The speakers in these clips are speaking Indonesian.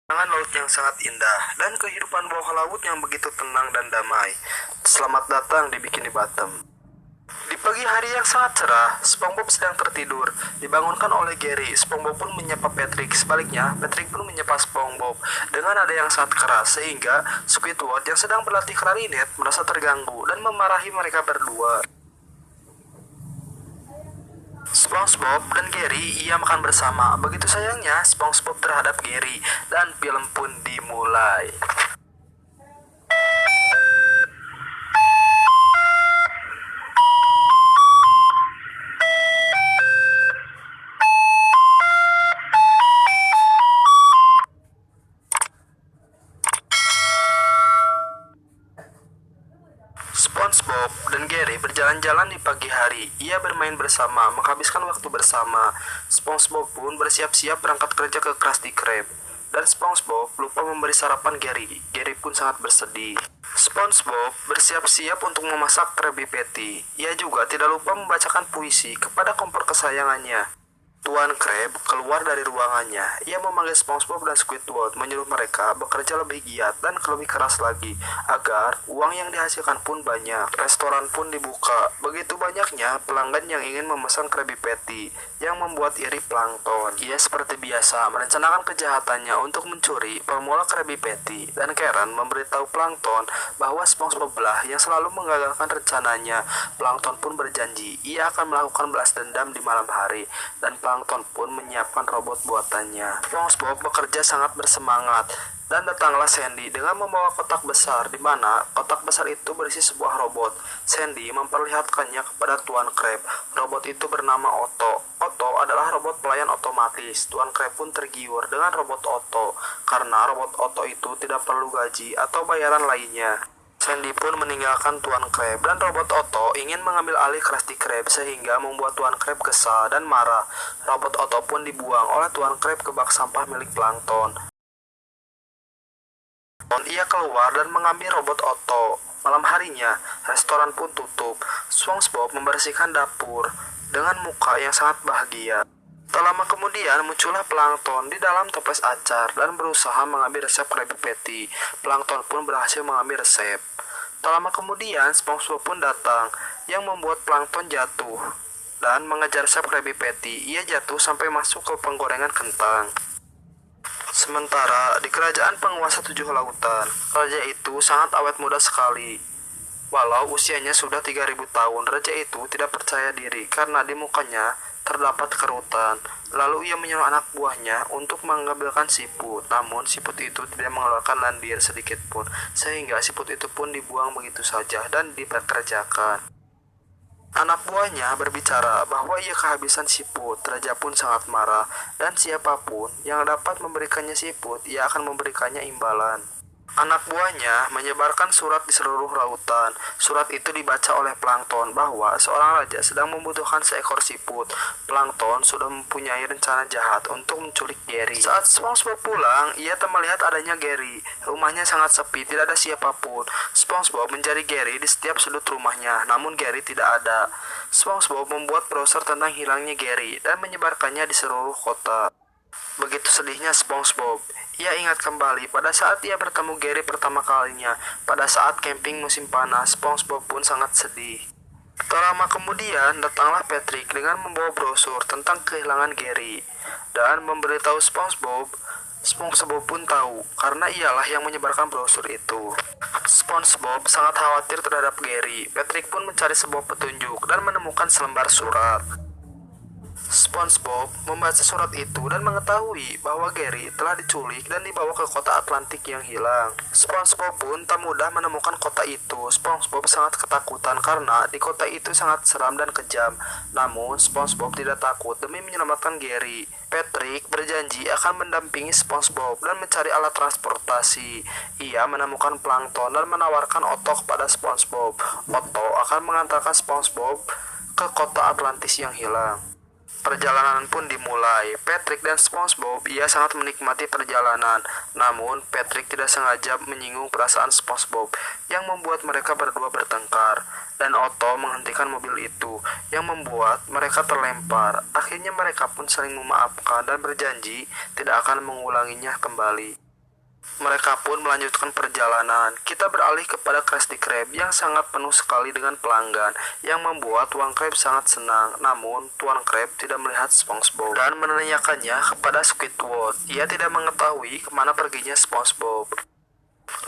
Dengan laut yang sangat indah dan kehidupan bawah laut yang begitu tenang dan damai. Selamat datang di Bikini Bottom. Di pagi hari yang sangat cerah, SpongeBob sedang tertidur. Dibangunkan oleh Gary, SpongeBob pun menyapa Patrick. Sebaliknya, Patrick pun menyapa SpongeBob dengan nada yang sangat keras sehingga Squidward yang sedang berlatih klarinet merasa terganggu dan memarahi mereka berdua. SpongeBob dan Gary ia makan bersama. Begitu sayangnya SpongeBob terhadap Gary dan film pun dimulai. SpongeBob dan Gary berjalan-jalan di pagi hari. Ia bermain bersama, menghabiskan waktu bersama. SpongeBob pun bersiap-siap berangkat kerja ke Krusty Krab. Dan SpongeBob lupa memberi sarapan Gary. Gary pun sangat bersedih. SpongeBob bersiap-siap untuk memasak Krabby Patty. Ia juga tidak lupa membacakan puisi kepada kompor kesayangannya. Tuan Crab keluar dari ruangannya. Ia memanggil SpongeBob dan Squidward, menyuruh mereka bekerja lebih giat dan lebih keras lagi, agar uang yang dihasilkan pun banyak. Restoran pun dibuka. Begitu banyaknya pelanggan yang ingin memesan Krabby Patty, yang membuat iri Plankton. Ia seperti biasa merencanakan kejahatannya untuk mencuri formula Krabby Patty, dan Karen memberitahu Plankton bahwa SpongeBob lah yang selalu menggagalkan rencananya. Plankton pun berjanji ia akan melakukan balas dendam di malam hari, dan Plankton pun menyiapkan robot buatannya. SpongeBob bekerja sangat bersemangat, dan datanglah Sandy dengan membawa kotak besar, di mana kotak besar itu berisi sebuah robot. Sandy memperlihatkannya kepada Tuan Crab. Robot itu bernama Otto. Otto adalah robot pelayan otomatis. Tuan Crab pun tergiur dengan robot Otto, karena robot Otto itu tidak perlu gaji atau bayaran lainnya. Sandy pun meninggalkan Tuan Crab dan robot Otto ingin mengambil alih Krusty Krab sehingga membuat Tuan Crab kesal dan marah. Robot Otto pun dibuang oleh Tuan Crab ke bak sampah milik Plankton. Ia keluar dan mengambil robot Otto. Malam harinya, restoran pun tutup. SpongeBob membersihkan dapur dengan muka yang sangat bahagia. Tak lama kemudian muncullah Plankton di dalam toples acar dan berusaha mengambil resep Krabby Patty. Plankton pun berhasil mengambil resep. Tak lama kemudian SpongeBob pun datang yang membuat Plankton jatuh dan mengejar resep Krabby Patty. Ia jatuh sampai masuk ke penggorengan kentang. Sementara di kerajaan penguasa 7 lautan, raja itu sangat awet muda sekali. Walau usianya sudah 3000 tahun, raja itu tidak percaya diri karena di mukanya terdapat kerutan. Lalu ia menyuruh anak buahnya untuk mengambilkan siput, namun siput itu tidak mengeluarkan lendir sedikit pun, sehingga siput itu pun dibuang begitu saja dan dipekerjakan. Anak buahnya berbicara bahwa ia kehabisan siput. Raja pun sangat marah, dan siapapun yang dapat memberikannya siput, ia akan memberikannya imbalan. Anak buahnya menyebarkan surat di seluruh lautan. Surat itu dibaca oleh Plankton bahwa seorang raja sedang membutuhkan seekor siput. Plankton sudah mempunyai rencana jahat untuk menculik Gary. Saat SpongeBob pulang, ia tak melihat adanya Gary. Rumahnya sangat sepi, tidak ada siapapun. SpongeBob mencari Gary di setiap sudut rumahnya, namun Gary tidak ada. SpongeBob membuat brosur tentang hilangnya Gary dan menyebarkannya di seluruh kota. Begitu sedihnya SpongeBob. Ia ingat kembali pada saat ia bertemu Gary pertama kalinya. Pada saat camping musim panas, SpongeBob pun sangat sedih. Tak lama kemudian, datanglah Patrick dengan membawa brosur tentang kehilangan Gary dan memberitahu SpongeBob. SpongeBob pun tahu, karena ialah yang menyebarkan brosur itu. SpongeBob sangat khawatir terhadap Gary. Patrick pun mencari sebuah petunjuk dan menemukan selembar surat. SpongeBob membaca surat itu dan mengetahui bahwa Gary telah diculik dan dibawa ke kota Atlantik yang hilang. SpongeBob pun tak mudah menemukan kota itu. SpongeBob sangat ketakutan karena di kota itu sangat seram dan kejam. Namun SpongeBob tidak takut demi menyelamatkan Gary. Patrick berjanji akan mendampingi SpongeBob dan mencari alat transportasi. Ia menemukan Plankton dan menawarkan Otto kepada SpongeBob. Otto akan mengantarkan SpongeBob ke kota Atlantis yang hilang. Perjalanan pun dimulai. Patrick dan SpongeBob ia sangat menikmati perjalanan. Namun Patrick tidak sengaja menyinggung perasaan SpongeBob yang membuat mereka berdua bertengkar. Dan Otto menghentikan mobil itu yang membuat mereka terlempar. Akhirnya mereka pun saling memaafkan dan berjanji tidak akan mengulanginya kembali. Mereka pun melanjutkan perjalanan. Kita beralih kepada Krusty Krab yang sangat penuh sekali dengan pelanggan, yang membuat Tuan Krab sangat senang. Namun, Tuan Krab tidak melihat SpongeBob dan menanyakannya kepada Squidward. Ia tidak mengetahui kemana perginya SpongeBob.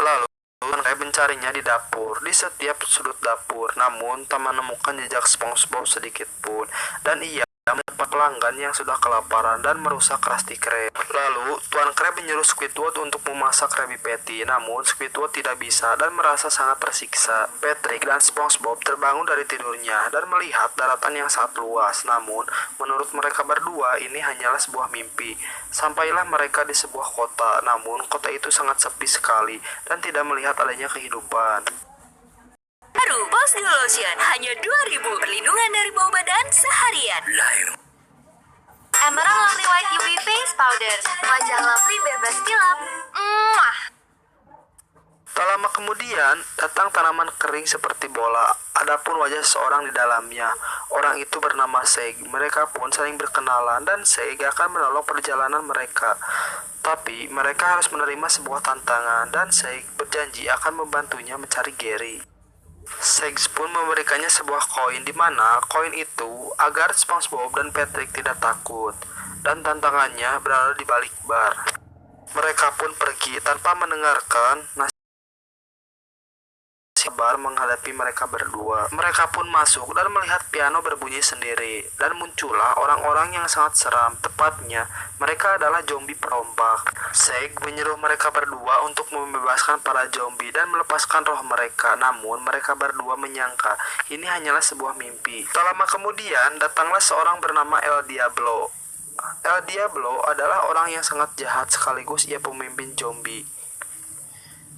Lalu, Tuan Krab mencarinya di dapur, di setiap sudut dapur. Namun, tak menemukan jejak SpongeBob sedikit pun. Dan ia mendapat pelanggan yang sudah kelaparan dan merusak Krusty Krab. Lalu, Tuan Krab menyuruh Squidward untuk memasak Krabby Patty, namun Squidward tidak bisa dan merasa sangat tersiksa. Patrick dan SpongeBob terbangun dari tidurnya dan melihat daratan yang sangat luas, namun menurut mereka berdua ini hanyalah sebuah mimpi. Sampailah mereka di sebuah kota, namun kota itu sangat sepi sekali dan tidak melihat adanya kehidupan. Baru Boss Duo Lotion, hanya 2.000 perlindungan dari bau badan seharian. Emerald Lovely White UV Face Powder, wajah lovely bebas kilap. Mwah. Tak lama kemudian, datang tanaman kering seperti bola. Adapun wajah seorang di dalamnya. Orang itu bernama Seg. Mereka pun saling berkenalan dan Seg akan menolong perjalanan mereka. Tapi mereka harus menerima sebuah tantangan dan Seg berjanji akan membantunya mencari Gary. Seg pun memberikannya sebuah koin di mana koin itu agar SpongeBob dan Patrick tidak takut, dan tantangannya berada di balik bar. Mereka pun pergi tanpa mendengarkan nasihat bar menghadapi mereka berdua. Mereka pun masuk dan melihat piano berbunyi sendiri, dan muncullah orang-orang yang sangat seram. Tepatnya, mereka adalah zombie perompak. Seg menyuruh mereka berdua untuk membebaskan para zombie dan melepaskan roh mereka. Namun, mereka berdua menyangka ini hanyalah sebuah mimpi. Tak lama kemudian, datanglah seorang bernama El Diablo. El Diablo adalah orang yang sangat jahat sekaligus ia pemimpin zombie.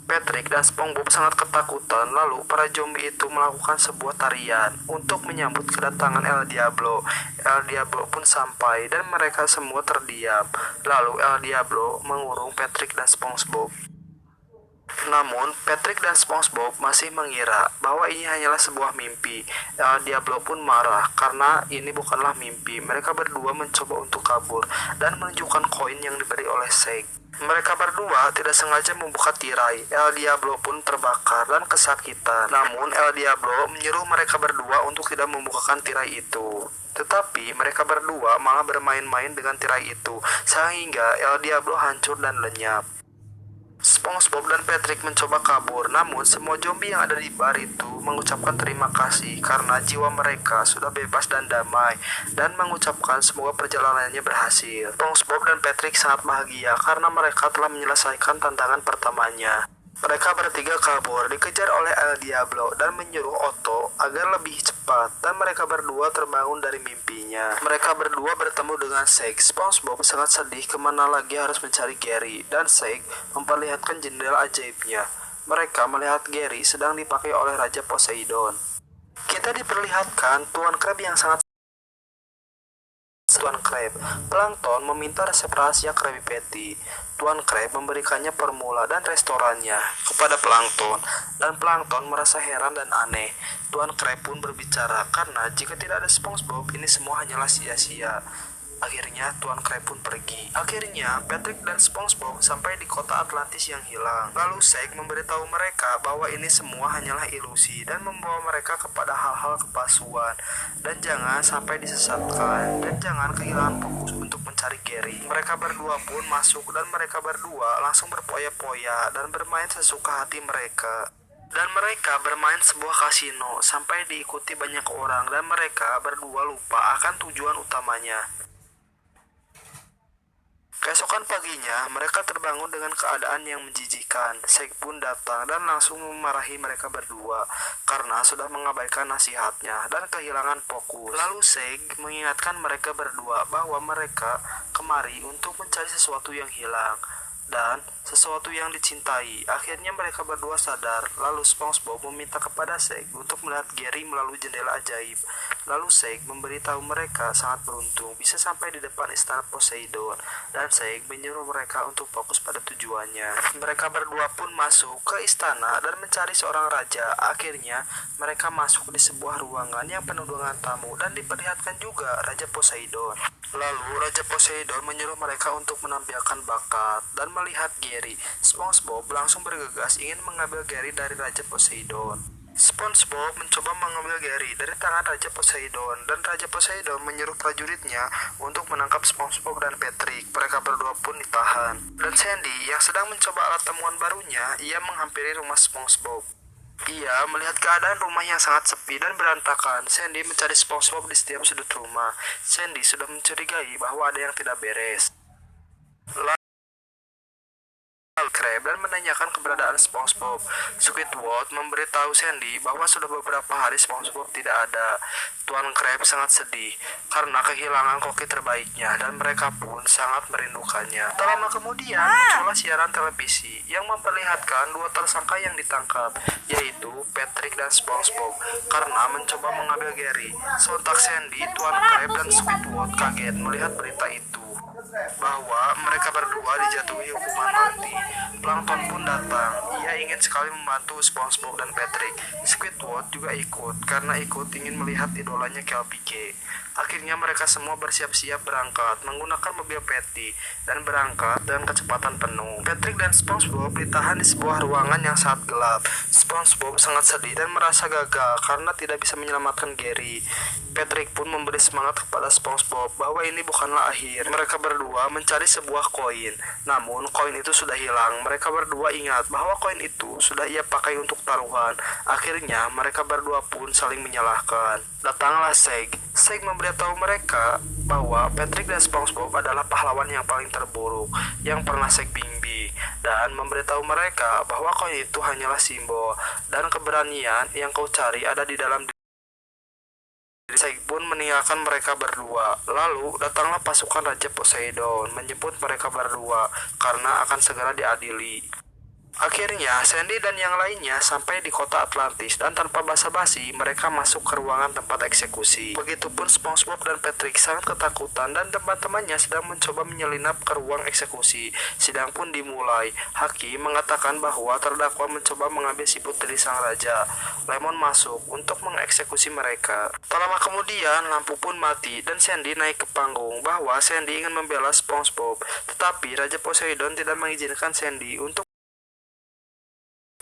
Patrick dan SpongeBob sangat ketakutan. Lalu para zombie itu melakukan sebuah tarian untuk menyambut kedatangan El Diablo. El Diablo pun sampai dan mereka semua terdiam. Lalu El Diablo mengurung Patrick dan SpongeBob. Namun Patrick dan SpongeBob masih mengira bahwa ini hanyalah sebuah mimpi. El Diablo pun marah karena ini bukanlah mimpi. Mereka berdua mencoba untuk kabur dan menunjukkan koin yang diberi oleh Seg. Mereka berdua tidak sengaja membuka tirai. El Diablo pun terbakar dan kesakitan. Namun El Diablo menyuruh mereka berdua untuk tidak membukakan tirai itu. Tetapi mereka berdua malah bermain-main dengan tirai itu, sehingga El Diablo hancur dan lenyap. SpongeBob dan Patrick mencoba kabur, namun semua zombie yang ada di bar itu mengucapkan terima kasih karena jiwa mereka sudah bebas dan damai, dan mengucapkan semoga perjalanannya berhasil. SpongeBob dan Patrick sangat bahagia karena mereka telah menyelesaikan tantangan pertamanya. Mereka bertiga kabur, dikejar oleh El Diablo dan menyuruh Otto agar lebih cepat, dan mereka berdua terbangun dari mimpinya. Mereka berdua bertemu dengan Seg. SpongeBob sangat sedih kemana lagi harus mencari Gary, dan Seg memperlihatkan jendela ajaibnya. Mereka melihat Gary sedang dipakai oleh Raja Poseidon. Kita diperlihatkan Tuan Krab yang sangat Tuan Krab. Plankton meminta resep rahasia Krabby Patty. Tuan Krab memberikannya formula dan restorannya kepada Plankton, dan Plankton merasa heran dan aneh. Tuan Krab pun berbicara karena jika tidak ada SpongeBob ini semua hanyalah sia-sia. Akhirnya Tuan Krab pun pergi. Akhirnya Patrick dan SpongeBob sampai di kota Atlantis yang hilang. Lalu Seg memberitahu mereka bahwa ini semua hanyalah ilusi dan membawa mereka kepada hal-hal kepalsuan. Dan jangan sampai disesatkan dan jangan kehilangan fokus untuk mencari Gary. Mereka berdua pun masuk dan mereka berdua langsung berpoya-poya dan bermain sesuka hati mereka. Dan mereka bermain sebuah kasino sampai diikuti banyak orang dan mereka berdua lupa akan tujuan utamanya. Keesokan paginya, mereka terbangun dengan keadaan yang menjijikan. Seg pun datang dan langsung memarahi mereka berdua karena sudah mengabaikan nasihatnya dan kehilangan fokus. Lalu Seg mengingatkan mereka berdua bahwa mereka kemari untuk mencari sesuatu yang hilang dan sesuatu yang dicintai. Akhirnya mereka berdua sadar. Lalu SpongeBob meminta kepada Seg untuk melihat Gary melalui jendela ajaib. Lalu Seg memberitahu mereka sangat beruntung bisa sampai di depan istana Poseidon, dan Seg menyuruh mereka untuk fokus pada tujuannya. Mereka berdua pun masuk ke istana dan mencari seorang raja. Akhirnya mereka masuk di sebuah ruangan yang penuh dengan tamu dan diperlihatkan juga Raja Poseidon. Lalu Raja Poseidon menyuruh mereka untuk menampilkan bakat. dan melihat Gary, SpongeBob langsung bergegas ingin mengambil Gary dari Raja Poseidon. SpongeBob mencoba mengambil Gary dari tangan Raja Poseidon, dan Raja Poseidon menyuruh prajuritnya untuk menangkap SpongeBob dan Patrick. Mereka berdua pun ditahan. Dan Sandy yang sedang mencoba alat temuan barunya, ia menghampiri rumah SpongeBob. Ia melihat keadaan rumah yang sangat sepi dan berantakan. Sandy mencari SpongeBob di setiap sudut rumah. Sandy sudah mencurigai bahwa ada yang tidak beres. Krab dan menanyakan keberadaan SpongeBob. Squidward memberitahu Sandy bahwa sudah beberapa hari SpongeBob tidak ada. Tuan Krab sangat sedih karena kehilangan koki terbaiknya dan mereka pun sangat merindukannya. Tak lama kemudian muncullah siaran televisi yang memperlihatkan dua tersangka yang ditangkap, yaitu Patrick dan SpongeBob karena mencoba mengambil Gary. Sontak Sandy, Tuan Krab dan Squidward kaget melihat berita itu, bahwa mereka berdua dijatuhi hukuman mati. Plankton pun datang. Ia ingin sekali membantu SpongeBob dan Patrick. Squidward juga ikut karena ikut ingin melihat idolanya KLPK. Akhirnya mereka semua bersiap-siap berangkat menggunakan mobil Patty dan berangkat dengan kecepatan penuh. Patrick dan SpongeBob ditahan di sebuah ruangan yang sangat gelap. SpongeBob sangat sedih dan merasa gagal karena tidak bisa menyelamatkan Gary. Patrick pun memberi semangat kepada SpongeBob bahwa ini bukanlah akhir. Mereka berdua mencari sebuah koin, namun koin itu sudah hilang. Mereka berdua ingat bahwa koin itu sudah ia pakai untuk taruhan. Akhirnya mereka berdua pun saling menyalahkan. Datanglah Shaggy. Shaggy memberitahu mereka bahwa Patrick dan SpongeBob adalah pahlawan yang paling terburuk yang pernah Shaggy bimbing, dan memberitahu mereka bahwa koin itu hanyalah simbol dan keberanian yang kau cari ada di dalam diri. Shaggy pun meninggalkan mereka berdua. Lalu datanglah pasukan Raja Poseidon menjemput mereka berdua karena akan segera diadili. Akhirnya Sandy dan yang lainnya sampai di kota Atlantis, dan tanpa basa-basi mereka masuk ke ruangan tempat eksekusi. Begitupun SpongeBob dan Patrick sangat ketakutan dan teman-temannya sedang mencoba menyelinap ke ruang eksekusi. Sidang pun dimulai. Hakim mengatakan bahwa terdakwa mencoba mengambil si putri sang raja. Lemon masuk untuk mengeksekusi mereka. Tak lama kemudian lampu pun mati dan Sandy naik ke panggung bahwa Sandy ingin membela SpongeBob, tetapi Raja Poseidon tidak mengizinkan Sandy untuk.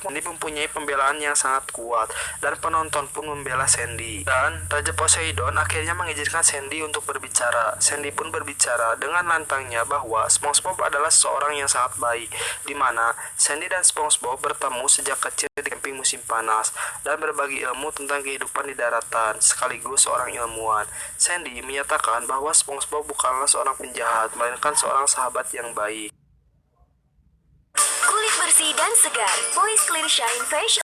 Sandy mempunyai pembelaan yang sangat kuat dan penonton pun membela Sandy. Dan Raja Poseidon akhirnya mengizinkan Sandy untuk berbicara. Sandy pun berbicara dengan lantangnya bahwa SpongeBob adalah seorang yang sangat baik, di mana Sandy dan SpongeBob bertemu sejak kecil di camping musim panas dan berbagi ilmu tentang kehidupan di daratan, sekaligus seorang ilmuwan. Sandy menyatakan bahwa SpongeBob bukanlah seorang penjahat, melainkan seorang sahabat yang baik. Kulit bersih dan segar, Boys Clear Shine Facial.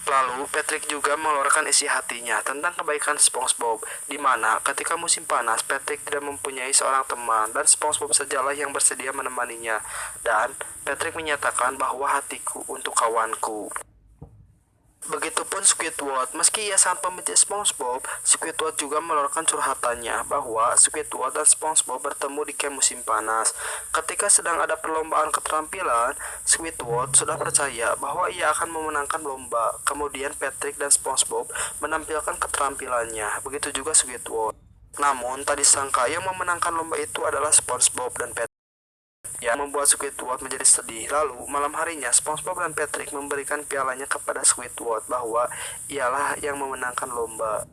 Lalu Patrick juga mengeluarkan isi hatinya tentang kebaikan SpongeBob, di mana ketika musim panas Patrick tidak mempunyai seorang teman dan SpongeBob sajalah yang bersedia menemaninya. Dan Patrick menyatakan bahwa hatiku untuk kawanku. Begitupun Squidward, meski ia sangat membenci SpongeBob, Squidward juga mengeluarkan curhatannya bahwa Squidward dan SpongeBob bertemu di camp musim panas. Ketika sedang ada perlombaan keterampilan, Squidward sudah percaya bahwa ia akan memenangkan lomba. Kemudian Patrick dan SpongeBob menampilkan keterampilannya, begitu juga Squidward. Namun, tak disangka yang memenangkan lomba itu adalah SpongeBob dan Patrick, yang membuat Squidward menjadi sedih. Lalu malam harinya SpongeBob dan Patrick memberikan pialanya kepada Squidward bahwa ialah yang memenangkan lomba,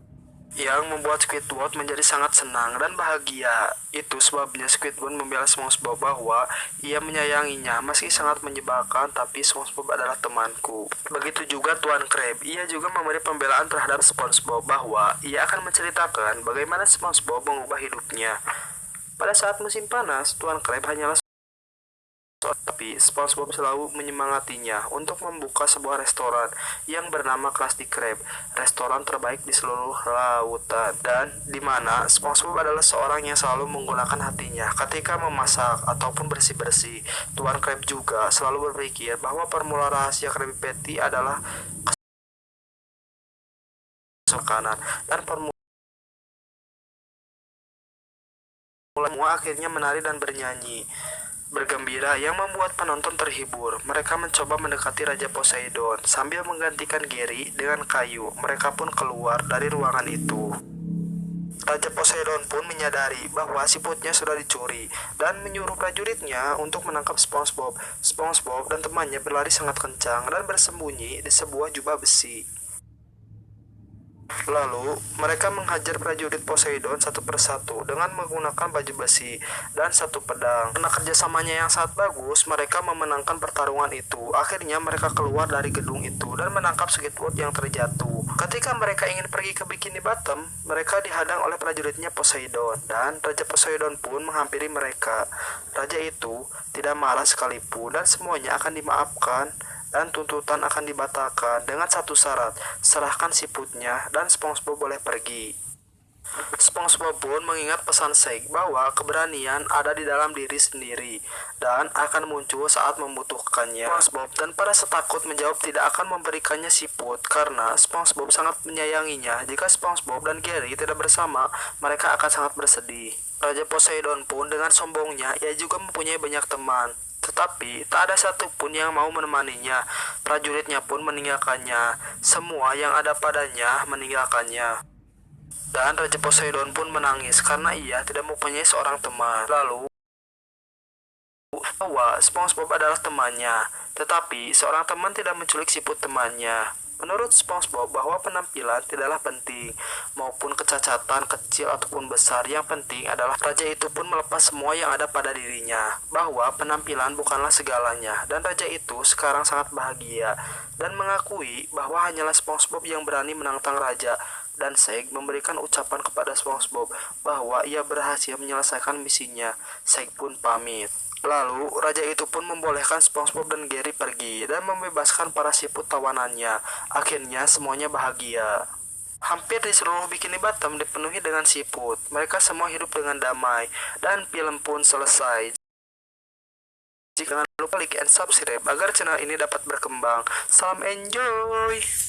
yang membuat Squidward menjadi sangat senang dan bahagia. Itu sebabnya Squidward membela SpongeBob bahwa ia menyayanginya meski sangat menyebalkan, tapi SpongeBob adalah temanku. Begitu juga Tuan Krab, ia juga memberi pembelaan terhadap SpongeBob bahwa ia akan menceritakan bagaimana SpongeBob mengubah hidupnya. Pada saat musim panas, Tuan Krab hanyalah tapi SpongeBob selalu menyemangatinya untuk membuka sebuah restoran yang bernama Krusty Krab, restoran terbaik di seluruh lautan, dan di mana SpongeBob adalah seorang yang selalu menggunakan hatinya ketika memasak ataupun bersih-bersih. Tuan Krab juga selalu berpikir bahwa formula rahasia Krabby Patty adalah makanan, dan formula semua akhirnya menari dan bernyanyi bergembira yang membuat penonton terhibur. Mereka mencoba mendekati Raja Poseidon sambil menggantikan Gary dengan kayu. Mereka pun keluar dari ruangan itu. Raja Poseidon pun menyadari bahwa siputnya sudah dicuri dan menyuruh prajuritnya untuk menangkap SpongeBob. SpongeBob dan temannya berlari sangat kencang dan bersembunyi di sebuah jubah besi. Lalu, mereka menghajar prajurit Poseidon satu persatu dengan menggunakan baju besi dan satu pedang. Karena kerjasamanya yang sangat bagus, mereka memenangkan pertarungan itu. Akhirnya mereka keluar dari gedung itu dan menangkap Squidward yang terjatuh. Ketika mereka ingin pergi ke Bikini Bottom, mereka dihadang oleh prajuritnya Poseidon, dan Raja Poseidon pun menghampiri mereka. Raja itu tidak marah sekalipun dan semuanya akan dimaafkan dan tuntutan akan dibatalkan dengan satu syarat, serahkan siputnya dan SpongeBob boleh pergi. SpongeBob pun mengingat pesan Shake bahwa keberanian ada di dalam diri sendiri dan akan muncul saat membutuhkannya. SpongeBob dan para setakut menjawab tidak akan memberikannya siput karena SpongeBob sangat menyayanginya. Jika SpongeBob dan Gary tidak bersama, mereka akan sangat bersedih. Raja Poseidon pun dengan sombongnya, ia juga mempunyai banyak teman. Tetapi tak ada satupun yang mau menemaninya. Prajuritnya pun meninggalkannya. Semua yang ada padanya meninggalkannya. Dan Raja Poseidon pun menangis karena ia tidak mempunyai seorang teman. Lalu bahwa SpongeBob adalah temannya, tetapi seorang teman tidak menculik siput temannya. Menurut SpongeBob bahwa penampilan tidaklah penting, maupun kecacatan kecil ataupun besar. Yang penting adalah raja itu pun melepas semua yang ada pada dirinya, bahwa penampilan bukanlah segalanya. Dan raja itu sekarang sangat bahagia dan mengakui bahwa hanyalah SpongeBob yang berani menantang raja. Dan Shake memberikan ucapan kepada SpongeBob bahwa ia berhasil menyelesaikan misinya. Shake pun pamit. Lalu, raja itu pun membolehkan SpongeBob dan Gary pergi dan membebaskan para siput tawanannya. Akhirnya semuanya bahagia. Hampir di seluruh Bikini Bottom dipenuhi dengan siput. Mereka semua hidup dengan damai dan film pun selesai. Jangan lupa like and subscribe agar channel ini dapat berkembang. Salam enjoy!